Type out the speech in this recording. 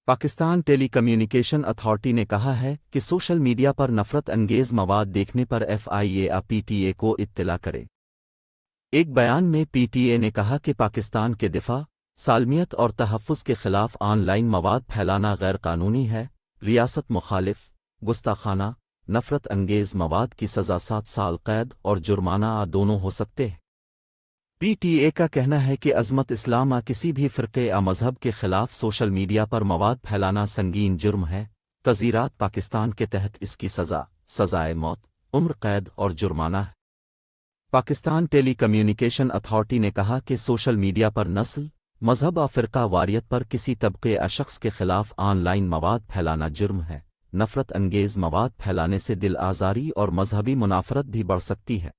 Pakistan telecommunication authority ने कहा है कि सोशल मीडिया पर नफरत अंगेज मवाद देखने पर FIA PTA को इत्तला करे। एक बयान में PTA ने कहा कि पाकिस्तान के दिफा, सालमियत और तहफ़्फ़ुज़ के ख़िलाफ़ ऑनलाइन मवाद फैलाना गैर कानूनी है। रियासत मुखालिफ, गुस्ताखाना, नफरत अंगेज़ मवाद की सज़ा 7 साल कैद और जुर्माना दोनों हो सकते हैं। PTA का कहना है कि अज़मत इस्लाम किसी भी फ़िरक़े या मज़हब के ख़िलाफ़ सोशल मीडिया पर मवाद फैलाना संगीन जुर्म है। तज़ीरात पाकिस्तान के तहत इसकी सज़ाए मौत, उम्र कैद और जुर्माना है। पाकिस्तान टेलीकम्युनिकेशन अथॉरिटी ने कहा कि सोशल मीडिया पर नस्ल, मज़हब और फ़िरका वारियत पर किसी तबके या शख्स के ख़िलाफ़ ऑनलाइन मवाद फैलाना जुर्म है। नफ़रत अंगेज़ मवाद फैलाने से दिल आज़ारी और मज़हबी मुनाफ़रत भी बढ़ सकती है।